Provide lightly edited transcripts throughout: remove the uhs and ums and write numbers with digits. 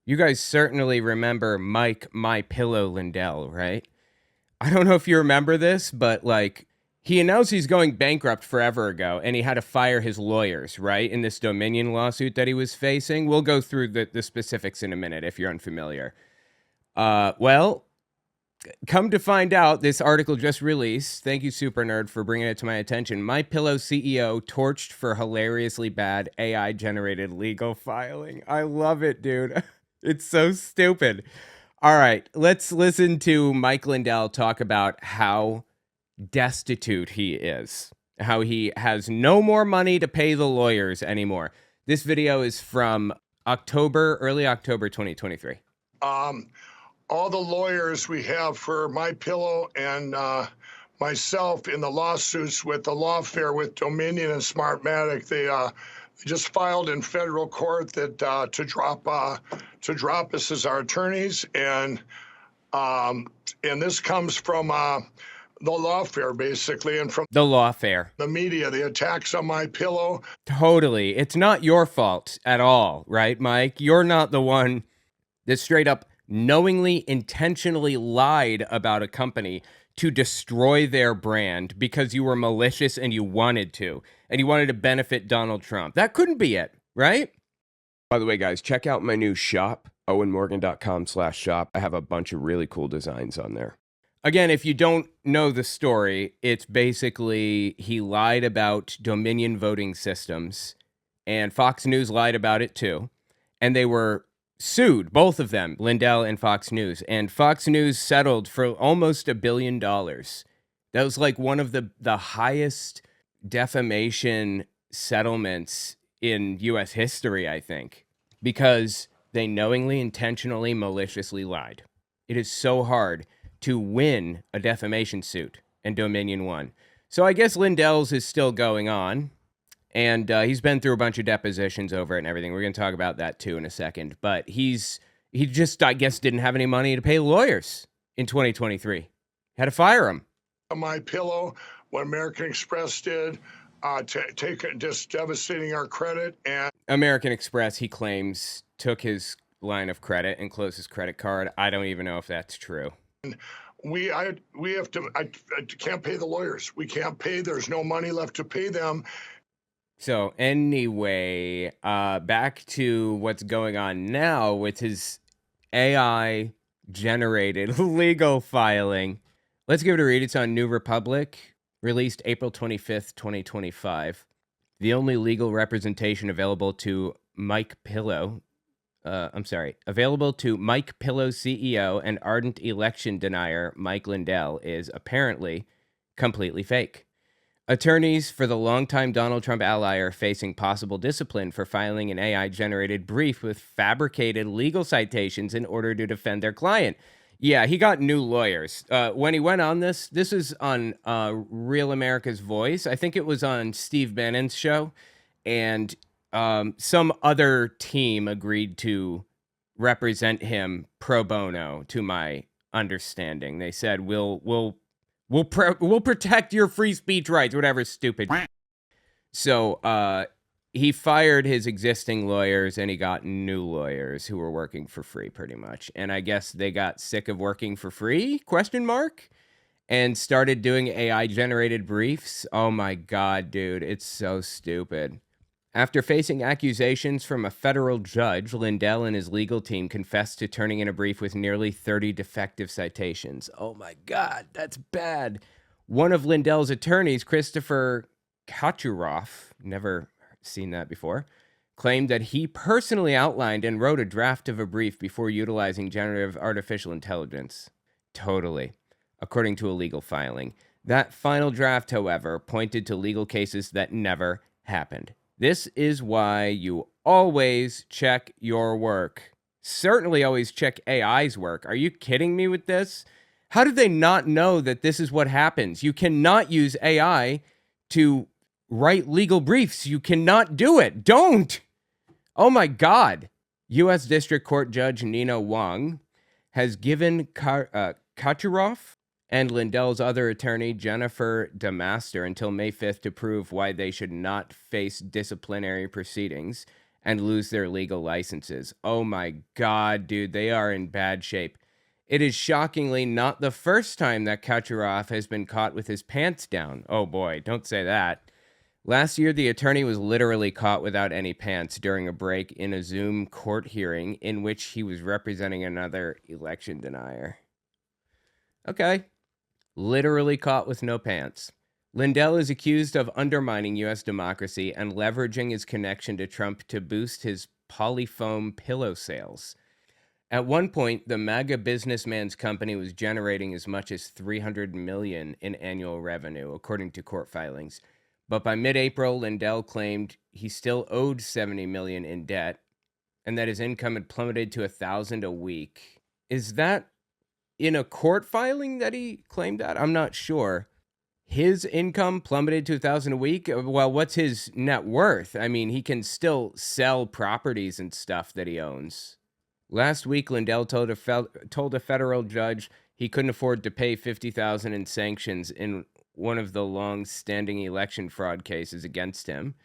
You guys certainly remember Mike My Pillow Lindell, right? I don't know if you remember this, but like he announced he's going bankrupt forever ago and he had to fire his lawyers, right? In this Dominion lawsuit that he was facing. We'll go through the specifics in a minute if you're unfamiliar. Well, come to find out, this article just released. Thank you, Super Nerd, for bringing it to my attention. My Pillow CEO torched for hilariously bad AI generated legal filing. I love it, dude. It's so stupid. All right, let's listen to Mike Lindell talk about how destitute he is, how he has no more money to pay the lawyers anymore. This video is from early October 2023. All the lawyers we have for My Pillow and myself in the lawsuits with the lawfare with Dominion and Smartmatic, they just filed in federal court that to drop us as our attorneys, and this comes from the lawfare basically, and from the lawfare, the media, the attacks on My Pillow. Totally, it's not your fault at all, right, Mike? You're not the one that straight up knowingly, intentionally lied about a company to destroy their brand because you were malicious and you wanted to benefit Donald Trump. That couldn't be it, right? By the way, guys, check out my new shop, owenmorgan.com/shop. I have a bunch of really cool designs on there. Again, if you don't know the story, it's basically he lied about Dominion voting systems, and Fox News lied about it too, and they were sued, both of them, Lindell and Fox News, and Fox News settled for almost $1 billion. That was like one of the highest defamation settlements in U.S. history, I think, because they knowingly, intentionally, maliciously lied. It is so hard to win a defamation suit, and Dominion won. So I guess Lindell's is still going on. And he's been through a bunch of depositions over it and everything. We're going to talk about that too in a second. But he just, I guess, didn't have any money to pay lawyers in 2023. Had to fire him. My Pillow, what American Express did, just devastating our credit. And American Express, he claims, took his line of credit and closed his credit card. I don't even know if that's true. We have to. I can't pay the lawyers. We can't pay. There's no money left to pay them. So anyway, back to what's going on now with his AI-generated legal filing. Let's give it a read. It's on New Republic, released April 25th, 2025. The only legal representation available to Mike Pillow CEO and ardent election denier Mike Lindell is apparently completely fake. Attorneys for the longtime Donald Trump ally are facing possible discipline for filing an AI-generated brief with fabricated legal citations in order to defend their client. Yeah, he got new lawyers. When he went on this is on Real America's Voice. I think it was on Steve Bannon's show. And some other team agreed to represent him pro bono, to my understanding. They said, we'll protect your free speech rights, whatever, stupid. So he fired his existing lawyers and he got new lawyers who were working for free, pretty much. And I guess they got sick of working for free, ? And started doing AI-generated briefs. Oh my God, dude, it's so stupid. After facing accusations from a federal judge, Lindell and his legal team confessed to turning in a brief with nearly 30 defective citations. Oh my God, that's bad. One of Lindell's attorneys, Christopher Kachuroff, never seen that before, claimed that he personally outlined and wrote a draft of a brief before utilizing generative artificial intelligence. Totally, according to a legal filing. That final draft, however, pointed to legal cases that never happened. This is why you always check your work. Certainly always check AI's work. Are you kidding me with this? How did they not know that this is what happens? You cannot use AI to write legal briefs. You cannot do it. Don't. Oh my God. U.S. District Court Judge Nina Wong has given Kachuroff and Lindell's other attorney, Jennifer DeMaster, until May 5th to prove why they should not face disciplinary proceedings and lose their legal licenses. Oh my God, dude, they are in bad shape. It is shockingly not the first time that Kucherov has been caught with his pants down. Oh boy, don't say that. Last year, the attorney was literally caught without any pants during a break in a Zoom court hearing in which he was representing another election denier. Okay. Literally caught with no pants. Lindell is accused of undermining U.S. democracy and leveraging his connection to Trump to boost his polyfoam pillow sales. At one point, the MAGA businessman's company was generating as much as $300 million in annual revenue, according to court filings. But by mid-April, Lindell claimed he still owed $70 million in debt and that his income had plummeted to $1,000 a week. Is that in a court filing that he claimed that? I'm not sure. His income plummeted to $1,000 a week? Well, what's his net worth? I mean, he can still sell properties and stuff that he owns. Last week, Lindell told a federal judge he couldn't afford to pay $50,000 in sanctions in one of the long-standing election fraud cases against him,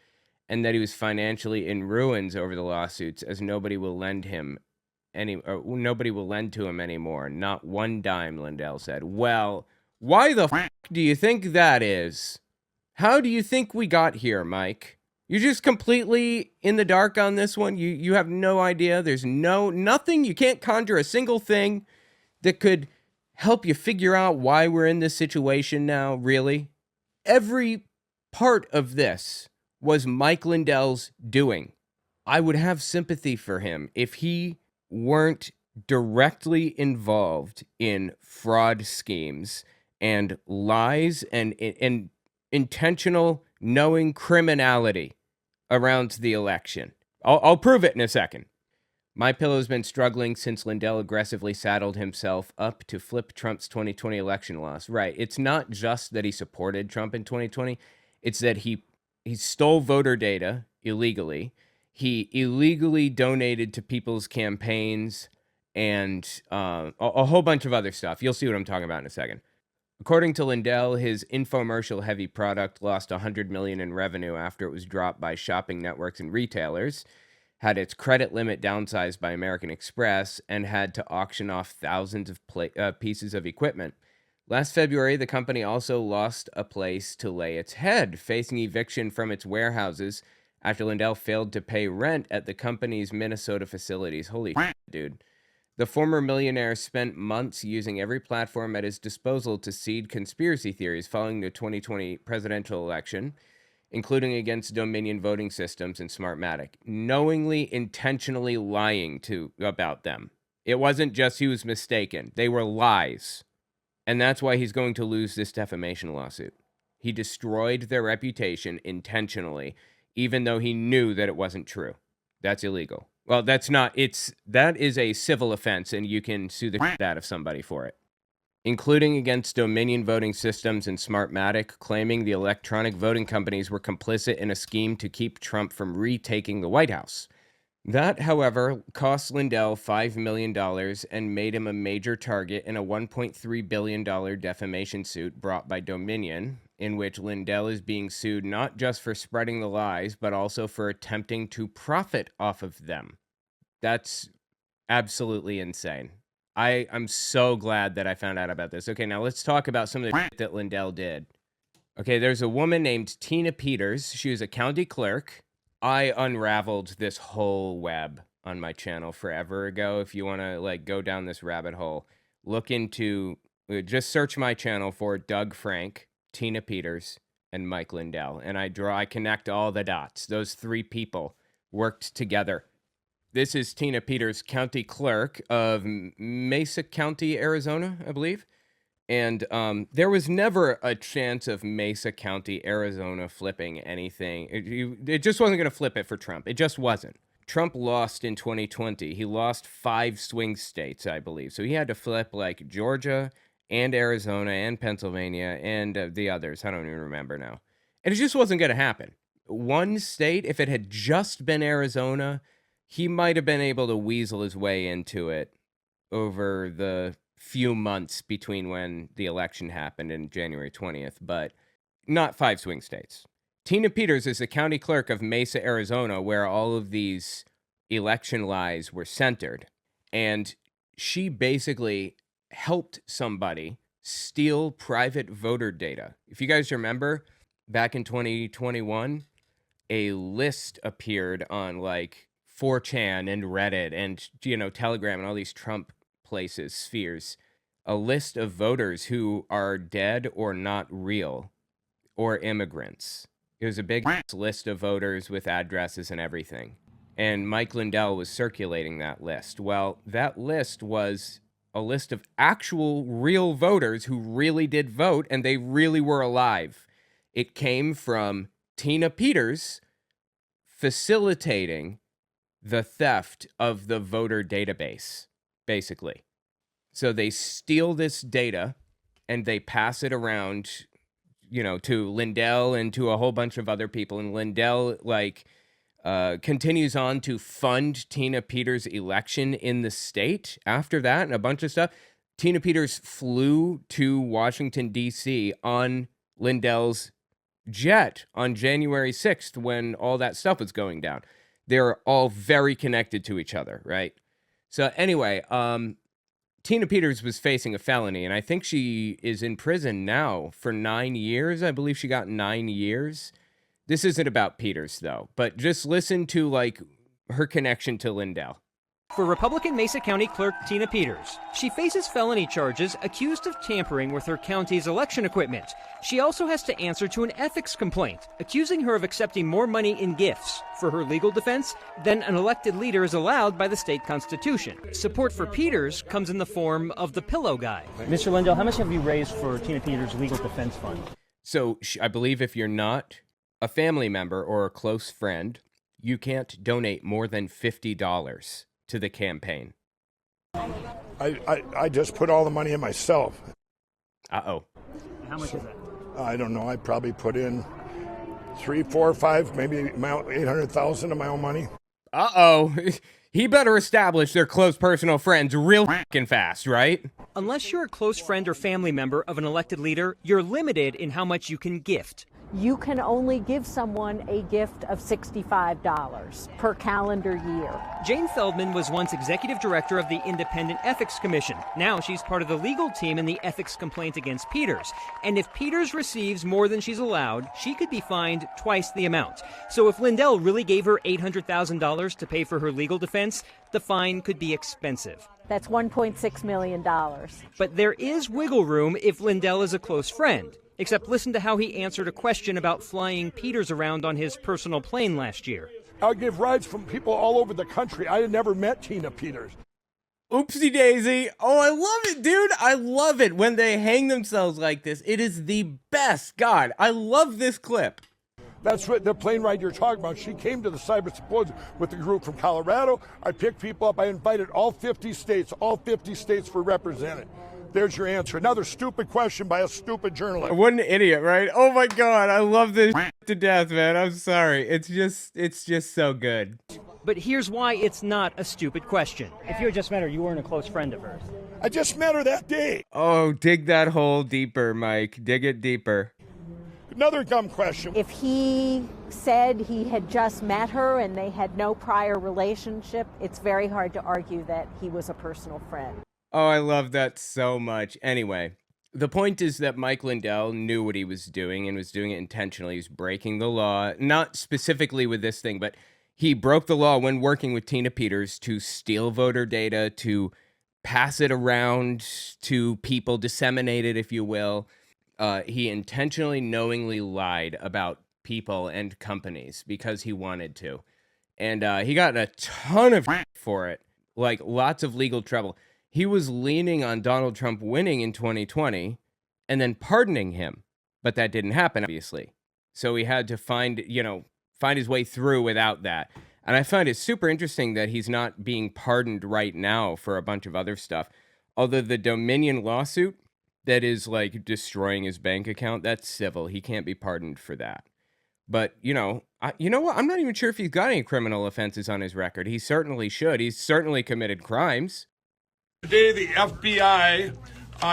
and that he was financially in ruins over the lawsuits, as nobody will lend to him anymore. Not one dime, Lindell said. Well, why the f*** do you think that is? How do you think we got here, Mike? You're just completely in the dark on this one. You have no idea. There's nothing. You can't conjure a single thing that could help you figure out why we're in this situation now, really. Every part of this was Mike Lindell's doing. I would have sympathy for him if he weren't directly involved in fraud schemes and lies and intentional knowing criminality around the election. I'll prove it in a second. MyPillow's been struggling since Lindell aggressively saddled himself up to flip Trump's 2020 election loss. Right. It's not just that he supported Trump in 2020. It's that he stole voter data illegally. He illegally donated to people's campaigns and a whole bunch of other stuff. You'll see what I'm talking about in a second. According to Lindell, his infomercial-heavy product lost $100 million in revenue after it was dropped by shopping networks and retailers, had its credit limit downsized by American Express, and had to auction off thousands of pieces of equipment. Last February, the company also lost a place to lay its head, facing eviction from its warehouses after Lindell failed to pay rent at the company's Minnesota facilities. Holy shit, dude. The former millionaire spent months using every platform at his disposal to seed conspiracy theories following the 2020 presidential election, including against Dominion voting systems and Smartmatic, knowingly, intentionally lying about them. It wasn't just he was mistaken. They were lies. And that's why he's going to lose this defamation lawsuit. He destroyed their reputation intentionally, even though he knew that it wasn't true. That's illegal. Well, that is a civil offense, and you can sue the shit out of somebody for it. Including against Dominion voting systems and Smartmatic, claiming the electronic voting companies were complicit in a scheme to keep Trump from retaking the White House. That, however, cost Lindell $5 million and made him a major target in a $1.3 billion defamation suit brought by Dominion, in which Lindell is being sued not just for spreading the lies, but also for attempting to profit off of them. That's absolutely insane. I'm so glad that I found out about this. Okay, now let's talk about some of the shit that Lindell did. Okay, there's a woman named Tina Peters. She was a county clerk. I unraveled this whole web on my channel forever ago. If you want to go down this rabbit hole, just search my channel for Doug Frank, Tina Peters, and Mike Lindell. And I connect all the dots. Those three people worked together. This is Tina Peters, county clerk of Mesa County, Arizona, I believe. And there was never a chance of Mesa County, Arizona flipping anything. It just wasn't going to flip it for Trump. It just wasn't. Trump lost in 2020. He lost 5 swing states, I believe. So he had to flip Georgia and Arizona and Pennsylvania and the others. I don't even remember now. And it just wasn't going to happen. One state, if it had just been Arizona, he might have been able to weasel his way into it over the few months between when the election happened and January 20th, but not 5 swing states. Tina Peters is the county clerk of Mesa, Arizona, where all of these election lies were centered. And she basically helped somebody steal private voter data. If you guys remember, back in 2021, a list appeared on like 4chan and Reddit and, Telegram and all these Trump places, spheres, a list of voters who are dead or not real or immigrants. It was a big list of voters with addresses and everything. And Mike Lindell was circulating that list. Well, that list was a list of actual real voters who really did vote and they really were alive. It came from Tina Peters facilitating the theft of the voter database, basically. So they steal this data and they pass it around, to Lindell and to a whole bunch of other people. And Lindell, continues on to fund Tina Peters' election in the state after that and a bunch of stuff. Tina Peters flew to Washington, D.C. on Lindell's jet on January 6th when all that stuff was going down. They're all very connected to each other, right? So anyway, Tina Peters was facing a felony, and I think she is in prison now for 9 years. I believe she got 9 years. This isn't about Peters, though, but just listen to, her connection to Lindell. For Republican Mesa County Clerk Tina Peters, she faces felony charges accused of tampering with her county's election equipment. She also has to answer to an ethics complaint, accusing her of accepting more money in gifts for her legal defense than an elected leader is allowed by the state constitution. Support for Peters comes in the form of the Pillow Guy. Mr. Lindell, how much have you raised for Tina Peters' legal defense fund? So I believe if you're not a family member or a close friend, you can't donate more than $50 to the campaign. I just put all the money in myself. Uh-oh. How much is that? I don't know. I probably put in 3, 4, 5, maybe 800,000 of my own money. Uh-oh. He better establish their close personal friends real fucking fast, right? Unless you're a close friend or family member of an elected leader, you're limited in how much you can gift. You can only give someone a gift of $65 per calendar year. Jane Feldman was once executive director of the Independent Ethics Commission. Now she's part of the legal team in the ethics complaint against Peters. And if Peters receives more than she's allowed, she could be fined twice the amount. So if Lindell really gave her $800,000 to pay for her legal defense, the fine could be expensive. That's $1.6 million. But there is wiggle room if Lindell is a close friend. Except listen to how he answered a question about flying Peters around on his personal plane last year. I'll give rides from people all over the country. I had never met Tina Peters. Oopsie daisy. Oh, I love it, dude. I love it when they hang themselves like this. It is the best. God, I love this clip. That's what the plane ride you're talking about. She came to the cyber symposium with a group from Colorado. I picked people up. I invited all 50 states. All 50 states were represented. There's your answer. Another stupid question by a stupid journalist. What an idiot, right? Oh my God, I love this to death, man. I'm sorry. It's just so good. But here's why it's not a stupid question. If you had just met her, you weren't a close friend of hers. I just met her that day. Oh, dig that hole deeper, Mike. Dig it deeper. Another dumb question. If he said he had just met her and they had no prior relationship, it's very hard to argue that he was a personal friend. Oh, I love that so much. Anyway, the point is that Mike Lindell knew what he was doing and was doing it intentionally. He was breaking the law, not specifically with this thing, but he broke the law when working with Tina Peters to steal voter data, to pass it around to people, disseminate it, if you will. He intentionally, knowingly lied about people and companies because he wanted to. And he got a ton of for it, like lots of legal trouble. He was leaning on Donald Trump winning in 2020 and then pardoning him. But that didn't happen, obviously. So he had to find his way through without that. And I find it super interesting that he's not being pardoned right now for a bunch of other stuff. Although the Dominion lawsuit that is like destroying his bank account, that's civil. He can't be pardoned for that. But, you know what? I'm not even sure if he's got any criminal offenses on his record. He certainly should. He's certainly committed crimes. Today, the FBI,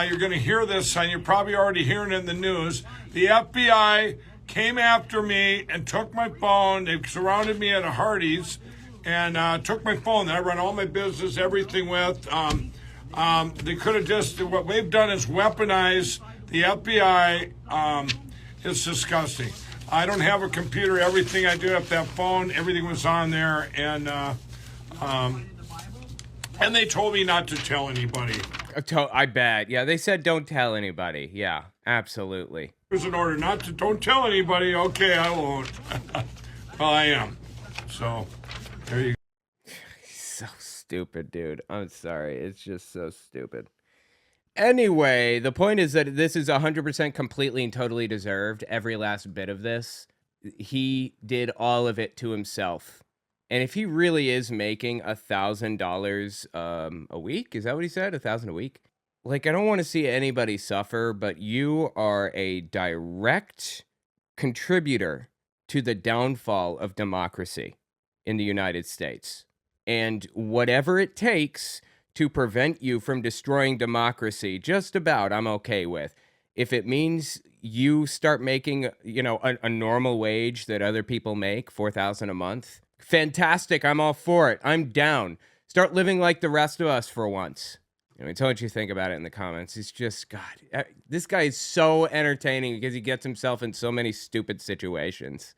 you're going to hear this, and you're probably already hearing it in the news. The FBI came after me and took my phone. They surrounded me at a Hardee's and took my phone that I run all my business, everything with. They could have just, what they've done is weaponize the FBI. It's disgusting. I don't have a computer. Everything I do have that phone, everything was on there. And they told me not to tell anybody. I bet. Yeah, they said don't tell anybody. Yeah, absolutely. There's an order not to, don't tell anybody. Okay, I won't. Well, I am. So, there you go. So stupid, dude. I'm sorry. It's just so stupid. Anyway, the point is that this is 100% completely and totally deserved. Every last bit of this. He did all of it to himself. And if he really is making $1,000 a week, is that what he said? 1,000 a week? Like, I don't want to see anybody suffer, but you are a direct contributor to the downfall of democracy in the United States. And whatever it takes to prevent you from destroying democracy, just about, I'm okay with. If it means you start making, a normal wage that other people make, $4,000 a month, fantastic. I'm all for it. I'm down. Start living like the rest of us for once. Tell what you think about it in the comments. It's just, God, this guy is so entertaining because he gets himself in so many stupid situations.